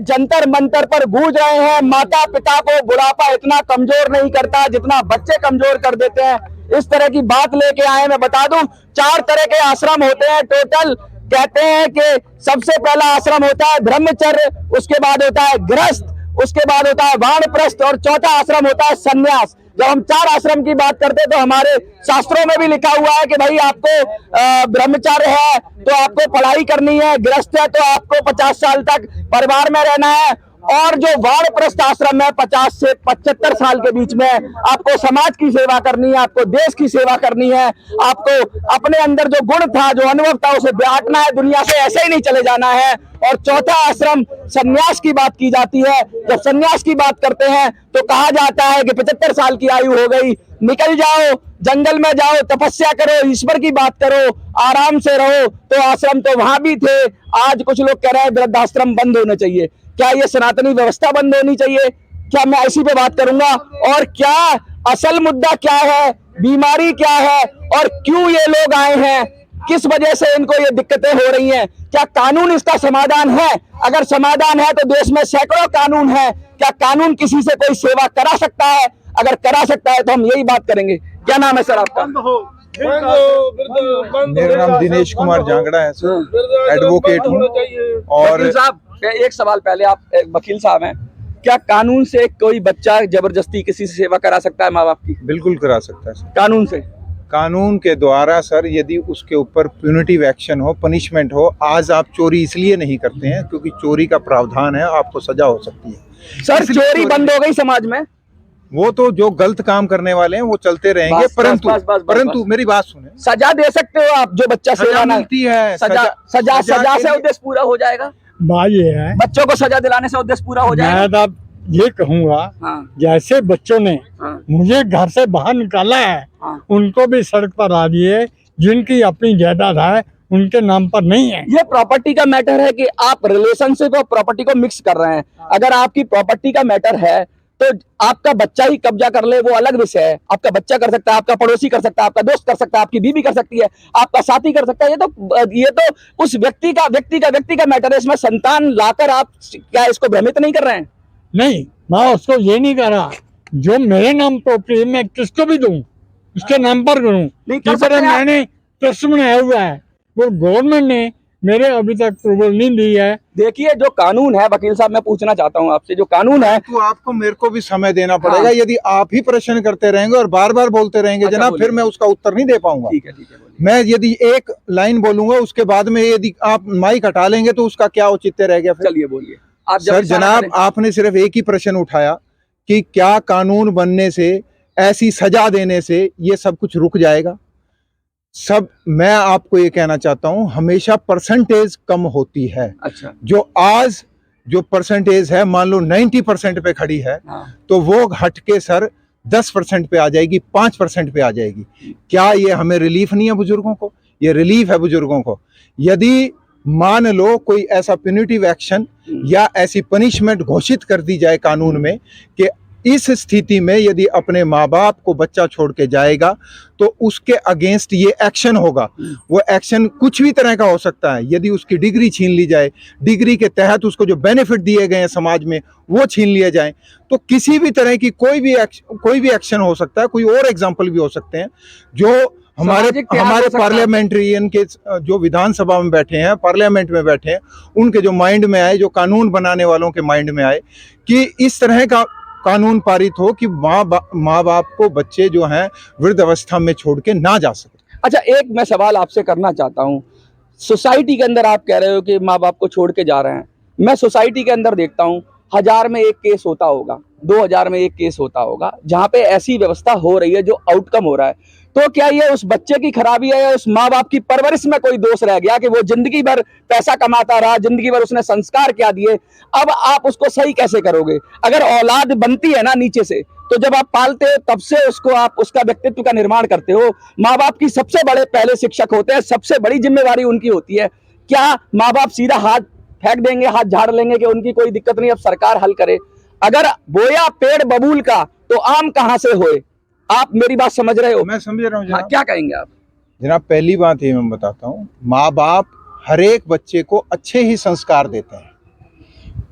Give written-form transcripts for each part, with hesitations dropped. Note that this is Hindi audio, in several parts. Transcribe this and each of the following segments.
जंतर मंतर पर गूंज रहे हैं। माता पिता को बुढ़ापा इतना कमजोर नहीं करता जितना बच्चे कमजोर कर देते हैं। इस तरह की बात लेके आए। मैं बता दूं 4 तरह के आश्रम होते हैं टोटल। कहते हैं कि सबसे पहला आश्रम होता है ब्रह्मचर्य, उसके बाद होता है गृहस्थ, उसके बाद होता है वानप्रस्थ और चौथा आश्रम होता है संन्यास। जब हम 4 आश्रम की बात करते हैं तो हमारे शास्त्रों में भी लिखा हुआ है कि भाई आपको ब्रह्मचर्य है तो आपको पढ़ाई करनी है, गृहस्थ है तो आपको 50 साल तक परिवार में रहना है, और जो वानप्रस्थ आश्रम है 50 से 75 साल के बीच में आपको समाज की सेवा करनी है, आपको देश की सेवा करनी है, आपको अपने अंदर जो गुण था, जो अनुभव था उसे बांटना है, दुनिया से ऐसे ही नहीं चले जाना है। और चौथा आश्रम संन्यास की बात की जाती है। जब संन्यास की बात करते हैं तो कहा जाता है कि 75 साल की आयु हो गई, निकल जाओ, जंगल में जाओ, तपस्या करो, ईश्वर की बात करो, आराम से रहो। तो आश्रम तो वहां भी थे। आज कुछ लोग कह रहे हैं वृद्धाश्रम बंद होने चाहिए। क्या ये सनातनी व्यवस्था बंद होनी चाहिए? क्या मैं इसी पे बात करूंगा। और क्या असल मुद्दा क्या है, बीमारी क्या है और क्यों ये लोग आए हैं, किस वजह से इनको ये दिक्कतें हो रही हैं, क्या कानून इसका समाधान है? अगर समाधान है तो देश में सैकड़ों कानून है। क्या कानून किसी से कोई सेवा करा सकता है? अगर करा सकता है तो हम यही बात करेंगे। क्या नाम है सर आपका? मेरा नाम दिनेश कुमार जांगड़ा है सर, एडवोकेट हूँ। और वकील साहब, एक सवाल पहले, आप वकील साहब हैं, क्या कानून से कोई बच्चा जबरदस्ती किसी से सेवा करा सकता है माँ बाप की? बिल्कुल करा सकता है सर, कानून से। कानून के द्वारा सर, यदि उसके ऊपर प्यूनिटिव एक्शन हो, पनिशमेंट हो। आज आप चोरी इसलिए नहीं करते हैं क्योंकि चोरी का प्रावधान है, आपको सजा हो सकती है। सर चोरी बंद हो गई समाज में। वो तो जो गलत काम करने वाले हैं वो चलते रहेंगे, परंतु मेरी बात सुने। सजा दे सकते हो आप, जो बच्चा सेवा मिलती है, सजा से उद्देश्य पूरा हो जाएगा। बात ये है, बच्चों को सजा दिलाने से उद्देश्य पूरा हो जाएगा। मैं तो ये कहूँगा, जैसे बच्चों ने मुझे घर से बाहर निकाला है, उनको भी सड़क पर आ दिए। जिनकी अपनी जायदाद है उनके नाम पर नहीं है। ये प्रॉपर्टी का मैटर है कि आप रिलेशनशिप और प्रॉपर्टी को मिक्स कर रहे हैं। अगर आपकी प्रॉपर्टी का मैटर है तो आपका बच्चा ही कब्जा कर ले वो अलग विषय है। आपका बच्चा कर सकता है, आपका पड़ोसी कर सकता है, आपका दोस्त कर सकता है, आपकी बीवी कर सकती है, आपका साथी कर सकता है। ये तो उस व्यक्ति का मैटर है। इसमें संतान लाकर आप क्या इसको भ्रमित नहीं कर रहे हैं? नहीं, मैं उसको ये नहीं कह रहा। जो मेरे नाम प्रॉपर्टी मैं किसको भी दूं, उसके नाम पर करूं। मैंने ट्रस्ट बनाया हुआ है, वो गवर्नमेंट ने मेरे अभी तक अप्रूवल नहीं दी है। देखिए जो कानून है वकील साहब, मैं पूछना चाहता हूँ आपसे, जो कानून है तो आपको मेरे को भी समय देना पड़ेगा। यदि आप ही प्रश्न करते रहेंगे और बार बार बोलते रहेंगे जनाब, फिर मैं उसका उत्तर नहीं दे पाऊंगा। ठीक है, मैं यदि एक लाइन बोलूंगा उसके बाद में यदि आप माइक हटा लेंगे तो उसका क्या औचित्य रह गया? चलिए बोलिए आप। सर जनाब, आपने सिर्फ एक ही प्रश्न उठाया कि क्या कानून बनने से, ऐसी सजा देने से ये सब कुछ रुक जाएगा? सब, मैं आपको ये कहना चाहता हूं, हमेशा परसेंटेज कम होती है। अच्छा। जो आज जो परसेंटेज है, मान लो 90% पे खड़ी है, तो वो हट के सर 10% पे आ जाएगी, 5% पे आ जाएगी। क्या ये हमें रिलीफ नहीं है बुजुर्गों को? ये रिलीफ है बुजुर्गों को। यदि मान लो कोई ऐसा प्यूनिटिव एक्शन या ऐसी पनिशमेंट घोषित कर दी जाए कानून में कि इस स्थिति में यदि अपने माँ बाप को बच्चा छोड़ के जाएगा तो उसके अगेंस्ट ये एक्शन होगा। वो एक्शन कुछ भी तरह का हो सकता है। यदि उसकी डिग्री छीन ली जाए, डिग्री के तहत उसको जो बेनिफिट दिए गए हैं समाज में वो छीन लिए जाए, तो किसी भी तरह की कोई भी एक्शन हो सकता है। कोई और एग्जाम्पल भी हो सकते हैं जो हमारे पार्लियामेंट्रियन के जो विधानसभा में बैठे हैं, पार्लियामेंट में बैठे हैं, उनके जो माइंड में आए, जो कानून बनाने वालों के माइंड में आए कि इस तरह का कानून पारित हो कि माँ बाप को बच्चे जो हैं वृद्ध अवस्था में छोड़ के ना जा सके। अच्छा, एक मैं सवाल आपसे करना चाहता हूँ। सोसाइटी के अंदर आप कह रहे हो कि माँ बाप को छोड़ के जा रहे हैं। मैं सोसाइटी के अंदर देखता हूँ 1000 में एक केस होता होगा, 2000 में एक केस होता होगा जहाँ पे ऐसी व्यवस्था हो रही है जो आउटकम हो रहा है। तो क्या ये उस बच्चे की खराबी है या उस माँ बाप की परवरिश में कोई दोष रह गया कि वो जिंदगी भर पैसा कमाता रहा, जिंदगी भर उसने संस्कार क्या दिए, अब आप उसको सही कैसे करोगे? अगर औलाद बनती है ना नीचे से, तो जब आप पालते हो तब से उसको आप उसका व्यक्तित्व का निर्माण करते हो। माँ बाप की सबसे बड़े पहले शिक्षक होते हैं, सबसे बड़ी जिम्मेवारी उनकी होती है। क्या माँ बाप सीधा हाथ फेंक देंगे, हाथ झाड़ लेंगे कि उनकी कोई दिक्कत नहीं, अब सरकार हल करे? अगर बोया पेड़ बबूल का तो आम कहां से होए? आप मेरी बात समझ रहे हो? मैं समझ रहा हूँ। हाँ, क्या कहेंगे आप? जनाब, पहली बात ये मैं बताता हूँ, माँ बाप हर एक बच्चे को अच्छे ही संस्कार देते हैं।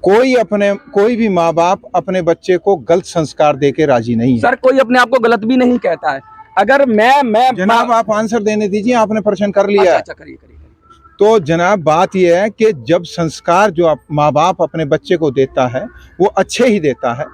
कोई भी माँ बाप अपने बच्चे को गलत संस्कार देके राजी नहीं है। सर कोई अपने आप को गलत भी नहीं कहता है। अगर मैं जनाब आप आंसर देने दीजिए, आपने प्रश्न कर लिया है। अच्छा करिए। तो जनाब बात यह है कि जब संस्कार जो माँ बाप अपने बच्चे को देता है वो अच्छे ही देता है,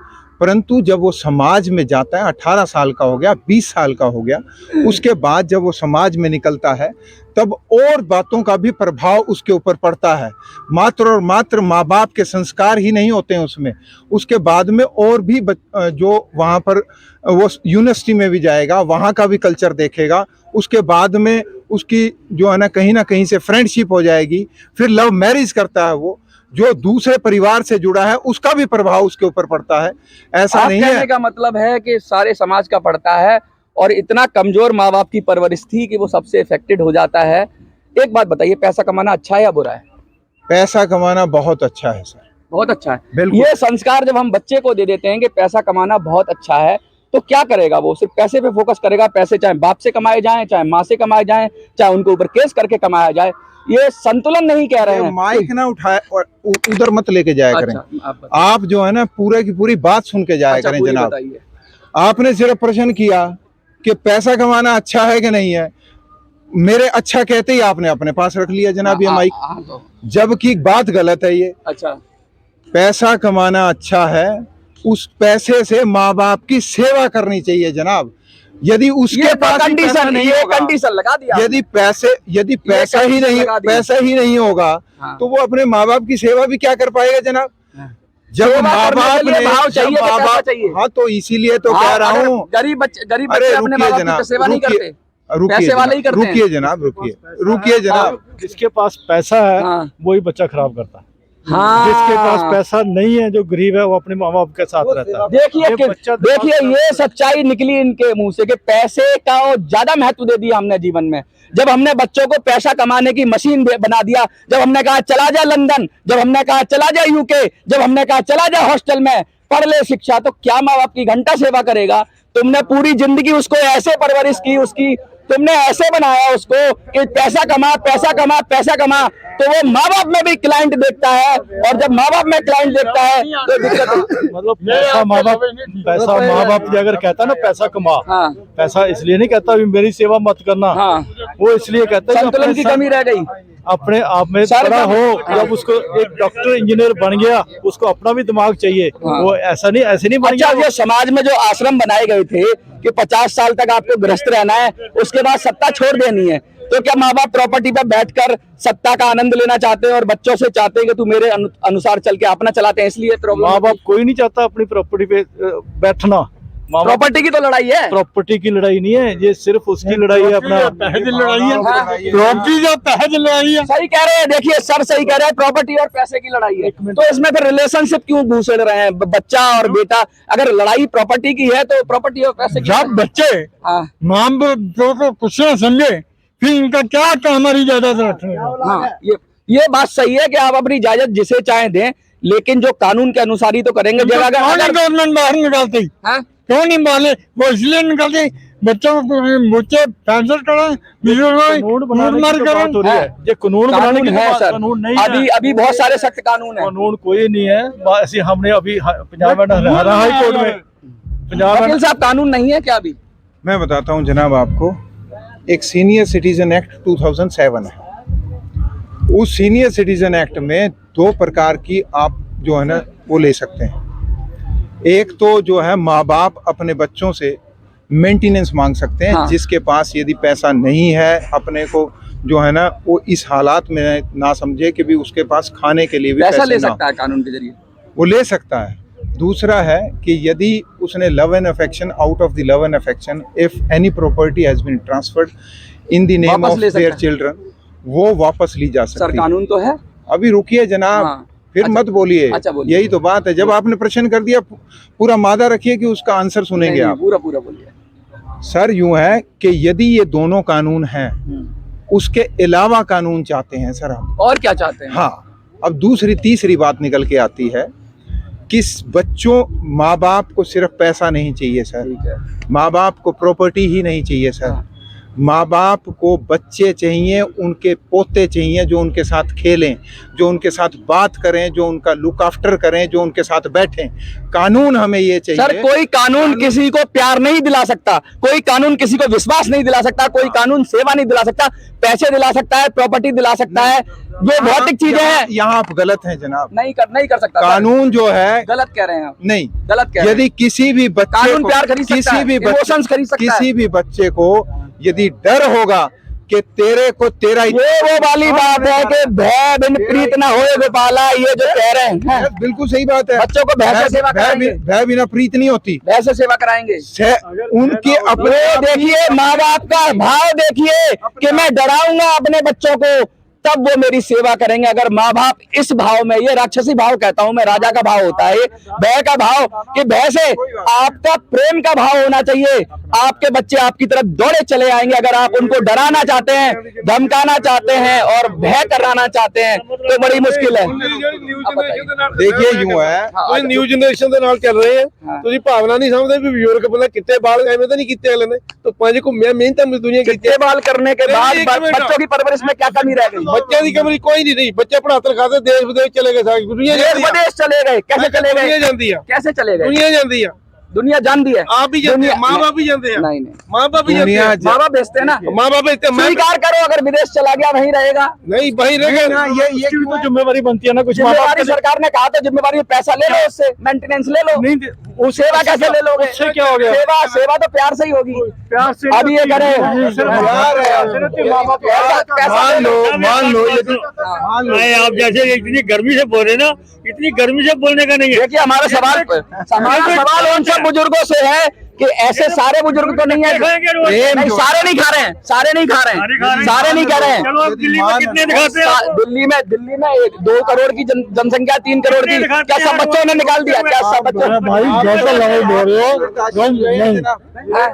परंतु जब वो समाज में जाता है, 18 साल का हो गया, 20 साल का हो गया, उसके बाद जब वो समाज में निकलता है तब और बातों का भी प्रभाव उसके ऊपर पड़ता है। मात्र और मात्र माँ बाप के संस्कार ही नहीं होते हैं उसमें, उसके बाद में और भी जो वहाँ पर वो यूनिवर्सिटी में भी जाएगा, वहाँ का भी कल्चर देखेगा, उसके बाद में उसकी जो है ना कहीं से फ्रेंडशिप हो जाएगी, फिर लव मैरिज करता है, वो जो दूसरे परिवार से जुड़ा है उसका भी प्रभाव उसके ऊपर पड़ता है। ऐसा नहीं है। कहने का मतलब है कि सारे समाज का पड़ता है और इतना कमजोर माँ बाप की परवरिश थी कि वो सबसे इफेक्टेड हो जाता है। एक बात बताइए, पैसा कमाना अच्छा है या बुरा है? पैसा कमाना बहुत अच्छा है सर, बहुत अच्छा है। बिल्कुल। ये संस्कार जब हम बच्चे को दे देते हैं कि पैसा कमाना बहुत अच्छा है, तो क्या करेगा वो? सिर्फ पैसे पे फोकस करेगा। पैसे चाहे बाप से कमाए जाएं, चाहे माँ से कमाए जाएं, चाहे उनके ऊपर केस करके कमाया जाए। ये संतुलन नहीं कह रहे हैं। माइक ना उठाए और उधर मत लेके जाया करें। आप जो है ना पूरे की पूरी बात सुन के जाया करें। जनाब आपने सिर्फ प्रश्न किया कि पैसा कमाना अच्छा है कि नहीं है, मेरे अच्छा कहते ही आपने अपने पास रख लिया जनाब ये माइक, जबकि बात गलत है ये। अच्छा, पैसा कमाना अच्छा है, उस पैसे से माँ बाप की सेवा करनी चाहिए जनाब। यदि उसके पास कंडीशन नहीं, ये कंडीशन लगा दिया। यदि पैसा ही नहीं होगा तो वो अपने माँ बाप की सेवा भी क्या कर पाएगा जनाब? जब माँ बाप ने हाँ तो इसीलिए तो कह रहा हूँ, गरीब बच्चे अपने माँ बाप की सेवा नहीं करते, पैसे वाले ही करते हैं। रुकिए जनाब, जिसके पास पैसा है वही बच्चा खराब करता है। जिसके पास पैसा नहीं है, जो गरीब है, वो अपने माँ बाप के साथ रहता है। देखिए ये सच्चाई निकली इनके मुंह से कि पैसे का ज्यादा महत्व दे दिया हमने जीवन में। जब हमने बच्चों को पैसा कमाने की मशीन बना दिया, जब हमने कहा चला जा लंदन, जब हमने कहा चला जा यूके, जब हमने कहा चला जा हॉस्टल में पढ़ ले शिक्षा, तो क्या माँ बाप की घंटा सेवा करेगा? तुमने पूरी जिंदगी उसको ऐसे परवरिश की, उसकी तुमने ऐसे बनाया उसको कि पैसा कमा पैसा कमा पैसा कमा, तो वो माँ बाप में भी क्लाइंट देखता है, और जब माँ बाप में क्लाइंट देखता है तो दिक्कत है। मतलब पैसा माँ बाप अगर कहता है ना पैसा कमा, पैसा इसलिए नहीं कहता मेरी सेवा मत करना, वो इसलिए कहता है संतुलन की कमी रह गई। अपने आप में बड़ा हो, जब उसको एक डॉक्टर इंजीनियर बन गया, उसको अपना भी दिमाग चाहिए, वो ऐसे नहीं बन गया। ये समाज में जो आश्रम बनाए गए थे कि 50 साल तक आपको गृहस्थ रहना है, उसके बाद सत्ता छोड़ देनी है, तो क्या माँ बाप प्रॉपर्टी पे बैठकर सत्ता का आनंद लेना चाहते हैं और बच्चों से चाहते हैं कि तू मेरे अनुसार चल के अपना चलाते हैं? इसलिए प्रॉब्लम। माँ बाप कोई नहीं चाहता अपनी प्रॉपर्टी पे बैठना। प्रॉपर्टी की तो लड़ाई है, प्रॉपर्टी की लड़ाई नहीं है, ये सिर्फ उसकी लड़ाई है, अपना पैसे की लड़ाई है, प्रॉपर्टी जो पैसे की लड़ाई है। सही कह रहे हैं, देखिए सर सही कह रहे हैं, प्रॉपर्टी और पैसे की लड़ाई है। तो इसमें फिर रिलेशनशिप क्यों घुसेड़ रहे हैं? बच्चा और बेटा, अगर लड़ाई प्रॉपर्टी की है तो प्रॉपर्टी और पैसे की। जब बच्चे माँ बाप को कुछ ना समझे, फिर इनका क्या हमारी इजाजत रखने का? ये बात सही है कि आप अपनी इजाजत जिसे चाहे दें, लेकिन जो कानून के अनुसार ही तो करेंगे। गवर्नमेंट बाहर निकालती क्यों नहीं माले? वो इसलिए निकालते बच्चों को फैसला करें, कानून बनाने है सर। कानून नहीं है अभी बहुत सारे सख्त कानून है। कानून कोई नहीं है, ऐसे हमने अभी पंजाब हाई कोर्ट में वकील साहब कानून नहीं है क्या? अभी मैं बताता हूँ जनाब आपको, एक सीनियर सिटीजन एक्ट 2007 है। उस सीनियर सिटीजन एक्ट में 2 प्रकार की आप जो है ना वो ले सकते हैं। एक तो जो है माँ बाप अपने बच्चों से मेंटेनेंस मांग सकते हैं, जिसके पास यदि पैसा नहीं है, अपने को जो है ना वो इस हालात में ना समझे कि भी उसके पास खाने के लिए भी पैसा ले सकता है, कानून के जरिए वो ले सकता है। दूसरा है कि यदि उसने love and affection, out of the love and affection, if any property has been transferred in the name of their children, वो वापस ली जा सकती है। सर कानून तो है। अभी रुकिए जनाब, फिर मत बोलिए। यही तो बात है, जब आपने प्रश्न कर दिया पूरा मादा रखिए कि उसका आंसर सुनेंगे आप। पूरा बोलिए सर। यूं है कि यदि ये दोनों कानून हैं, उसके अलावा कानून चाहते हैं सर हम। और क्या चाहते हैं? हाँ, अब तीसरी बात निकल के आती है कि बच्चों, माँ बाप को सिर्फ पैसा नहीं चाहिए सर, माँ बाप को प्रॉपर्टी ही नहीं चाहिए सर, माँ बाप को बच्चे चाहिए, उनके पोते चाहिए जो उनके साथ खेलें, जो उनके साथ बात करें, जो उनका लुक आफ्टर करें, जो उनके साथ बैठें। कानून हमें ये चाहिए। सर कोई कानून किसी को प्यार नहीं दिला सकता, कोई कानून किसी को विश्वास नहीं दिला सकता, कोई कानून सेवा नहीं दिला सकता। पैसे दिला सकता है, प्रॉपर्टी दिला सकता है, जो भौतिक चीजें हैं। यहाँ आप गलत हैं जनाब, नहीं कर सकता। कानून जो है गलत कह रहे हैं आप। नहीं, गलत कह रहे हैं। यदि किसी भी बच्चे कानून को, प्यार खरीद सकता किसी है, भी इमोशंस खरीद सकता है। किसी भी बच्चे को यदि डर होगा कि तेरे को तेरा ये वो वाली बात है कि भय बिन प्रीत न होए गोपाला, ये जो कह रहे हैं बिल्कुल सही बात है। बच्चों को भय से सेवा कराएंगे, भय बिना प्रीत नहीं होती, भय से सेवा कराएंगे। उनके अपने देखिए माँ बाप का भाव देखिए कि मैं डराऊंगा अपने बच्चों को, तब वो मेरी सेवा करेंगे। अगर माँ बाप इस भाव में, ये राक्षसी भाव कहता हूं मैं, राजा का भाव होता है, भय का भाव, कि भय से आपका प्रेम का भाव होना चाहिए। आपके बच्चे आपकी तरफ दौड़े चले आएंगे। अगर आप उनको डराना चाहते हैं, धमकाना चाहते हैं और भय कराना चाहते हैं तो बड़ी मुश्किल है। देखिए यूं है, ਕੋਈ ਨਿਊ ਜਨਰੇਸ਼ਨ ਦੇ ਨਾਲ ਚੱਲ ਰਹੇ ਆ। ਤੁਸੀਂ ਭਾਵਨਾ ਨਹੀਂ ਸਮਝਦੇ ਵੀ ਬਜ਼ੁਰਗ ਬੰਦਾ ਕਿੱਤੇ ਬਾਲ ਐਵੇਂ ਤਾਂ ਨਹੀਂ ਕੀਤੇ ਅਗਲੇ ਨੇ। तो ਪੰਜ ਘੁੰਮਿਆ ਮਿਹਨਤਾਂ ਮਜ਼ਦੂਰੀਆਂ कितने बाल करने के बाद बच्चों की परवरिश में क्या कमी रह गई? ਬੱਚਿਆਂ ਦੀ ਕਮੀ ਕੋਈ ਨਹੀਂ ਰਹੀ। ਬੱਚੇ पढ़ाते खाते देश विदेश चले गए, सारी दुनिया देश विदेश चले गए, कैसे चले गए? दुनिया ਜਾਂਦੀ ਆ, कैसे चले गए? दुनिया ਜਾਂਦੀ ਆ। दुनिया जानती है, आप भी जानते हैं, माँ बाप भी जानते हैं। नहीं नहीं, माँ बाप भी जानते दुनिया हैं। माँ बाप बेचते हैं ना। माँ बाप बेचते हैं। स्वीकार करो, अगर विदेश चला गया वहीं रहेगा। नहीं वहीं रहेगा ना। ये तो जिम्मेवारी बनती है ना कुछ माँ बाप जिम्मेवारी सरकार ने कहा तो जिम्मेवारी में पैसा ले लो, उससे मेंटेनेंस ले लो। नहीं वो सेवा कैसे ले लोगे? उससे क्या हो गया? सेवा तो प्यार से ही होगी। प्यार से अब ये करें, मान लो नहीं, आप जैसे इतनी गर्मी से बोल रहे ना, इतनी गर्मी से बोलने का नहीं है। देखिए हमारा सवाल उन सब बुजुर्गों से है कि ऐसे सारे बुजुर्ग तो नहीं है, नहीं सारे नहीं खा रहे हैं, सारे नहीं खा रहे हैं, सारे नहीं कह रहे हैं। चलो अब दिल्ली में कितने दिखाते हैं? दिल्ली में 2 करोड़ की जनसंख्या, 3 करोड़ की, क्या सब बच्चों ने निकाल दिया? क्या सब बच्चों? भाई जैसा लड़ाई बोल रहे हो,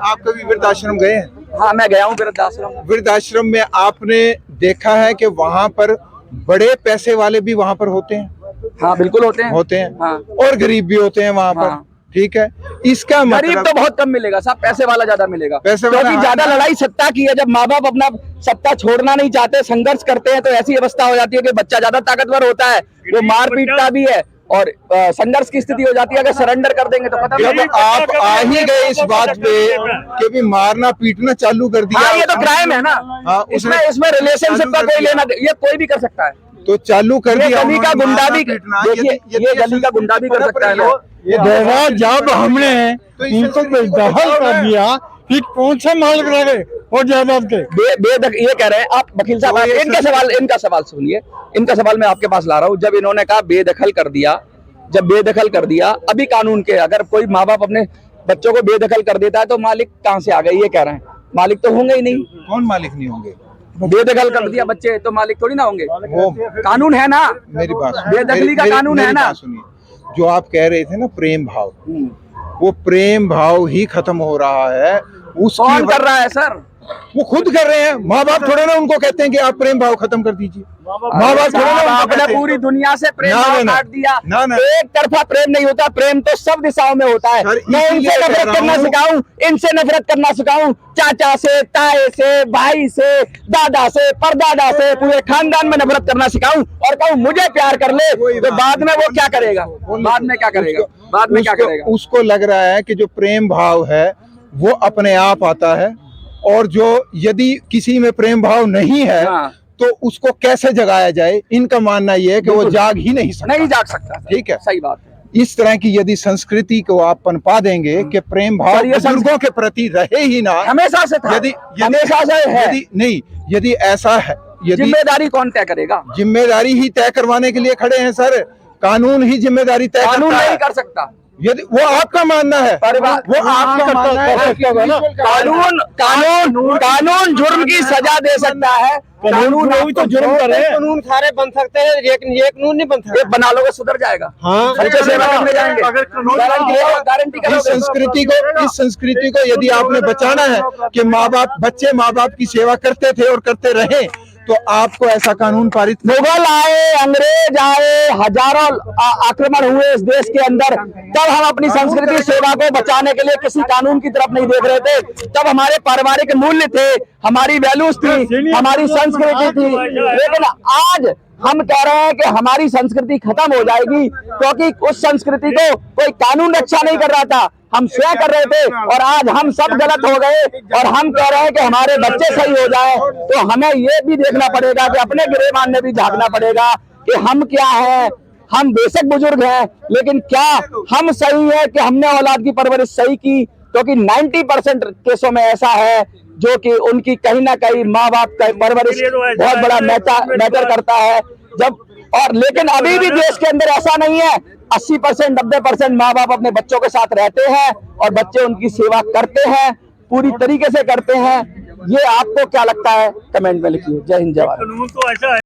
आप कभी वृद्धाश्रम गए हैं? हाँ मैं गया हूँ वृद्धाश्रम। वृद्धाश्रम में आपने देखा है कि वहाँ पर बड़े पैसे वाले भी वहाँ पर होते हैं? हाँ बिल्कुल होते हैं। हाँ। और गरीब भी होते हैं वहाँ पर। हाँ। ठीक है, इसका गरीब मतलब तो बहुत कम मिलेगा साहब, पैसे वाला ज्यादा मिलेगा। पैसे वाला, क्योंकि ज्यादा लड़ाई सत्ता की है। जब माँ बाप अपना सत्ता छोड़ना नहीं चाहते, संघर्ष करते हैं, तो ऐसी अवस्था हो जाती है कि बच्चा ज्यादा ताकतवर होता है, वो मार पीटता भी है और संघर्ष की स्थिति हो जाती है। अगर सरेंडर कर देंगे तो पता जब आप आ ही गए इस बात पे कि भी मारना पीटना चालू कर दिया। हाँ, ये तो क्राइम है ना। हाँ, इसमें रिलेशनशिप का कोई लेना, ये कोई भी कर सकता है। तो चालू कर दिया। गली का गुंडा भी, देखिए ये गली का गुंडा भी कर सकता है ना। देखा जब हमने इनको बेदखल कर दिया, फिर कौन सा मालिक रह गए और जायदाद के? ये कह रहे हैं आप वकील साहब, इनका सवाल सुनिए। इनका सवाल मैं आपके पास ला रहा हूँ। जब इन्होंने कहा बेदखल कर दिया, जब बेदखल कर दिया, अभी कानून के अगर कोई माँ बाप अपने बच्चों को बेदखल कर देता है तो मालिक कहाँ से आ गए? ये कह रहे हैं मालिक तो होंगे ही नहीं। कौन मालिक नहीं होंगे? बेदखल कर दिया बच्चे तो मालिक थोड़ी ना होंगे। वो कानून है ना, मेरी बात, बेदखली का कानून है ना। सुनिए, जो आप कह रहे थे ना प्रेम भाव, वो प्रेम भाव ही खत्म हो रहा है। कौन कर रहा है सर? वो खुद कर रहे हैं। माँ बाप थोड़े ना उनको कहते हैं कि आप प्रेम भाव खत्म कर दीजिए। माँ बाप थोड़े ना आपने पूरी दुनिया से प्रेम भाव काट दिया। ना। एक तरफा प्रेम नहीं होता, प्रेम तो सब दिशाओं में होता है। मैं इनसे नफरत करना सिखाऊं, इनसे नफरत करना सिखाऊं, चाचा से, ताए से, भाई से, दादा से, परदादा से, पूरे खानदान में नफरत करना सिखाऊं और कहूं मुझे प्यार कर ले, तो बाद में वो क्या करेगा? बाद में क्या करेगा? उसको लग रहा है कि जो प्रेम भाव है वो अपने आप आता है, और जो यदि किसी में प्रेम भाव नहीं है तो उसको कैसे जगाया जाए? इनका मानना यह है कि वो जाग ही नहीं सकता। ठीक है, सही बात है। इस तरह की यदि संस्कृति को आप पनपा देंगे कि प्रेम भाव बुजुर्गों के प्रति रहे ही ना, हमेशा से था, हमेशा से है। यदि ऐसा है, जिम्मेदारी कौन तय करेगा? जिम्मेदारी ही तय करवाने के लिए खड़े हैं सर। कानून ही जिम्मेदारी तय करता है। कानून नहीं कर सकता। यदि वो आपका मानना है, वो आपका मानना है। कानून जुर्म की सजा दे सकता है। कानून तो जुर्म करे। कानून सारे बन सकते हैं, लेकिन ये कानून नहीं बन सकता। बना लोगे सुधर जाएगा। हाँ, बच्चे सेवा करने जाएंगे। गारंटी इस संस्कृति को यदि आपने बचाना है कि बच्चे माँ बाप की सेवा करते थे और करते रहे, तो आपको ऐसा कानून पारित। मुगल आए, अंग्रेज आए, हजारों आक्रमण हुए इस देश के अंदर, तब हम अपनी संस्कृति सेवा को बचाने के लिए किसी कानून की तरफ नहीं देख रहे थे। तब हमारे पारिवारिक मूल्य थे, हमारी वैल्यूज थी, हमारी संस्कृति थी। लेकिन आज हम कह रहे हैं कि हमारी संस्कृति खत्म हो जाएगी, क्योंकि उस संस्कृति को कोई कानून रक्षा नहीं कर रहा था, हम स्वयं कर रहे थे। और आज हम सब गलत हो गए और हम कह रहे हैं कि हमारे बच्चे सही हो जाए। तो हमें ये भी देखना पड़ेगा कि अपने गिरेबान में भी झांकना पड़ेगा कि हम क्या हैं। हम बेशक बुजुर्ग हैं, लेकिन क्या हम सही है कि हमने औलाद की परवरिश सही की? क्योंकि 90% केसों में ऐसा है जो कि उनकी कहीं ना कहीं माँ बाप का परवरिश बहुत बड़ा मैटर करता है। लेकिन अभी भी देश के अंदर ऐसा नहीं है। 80% 90% माँ बाप अपने बच्चों के साथ रहते हैं और बच्चे उनकी सेवा करते हैं, पूरी तरीके से करते हैं। ये आपको क्या लगता है? कमेंट में लिखिए। जय हिंद, जय भारत।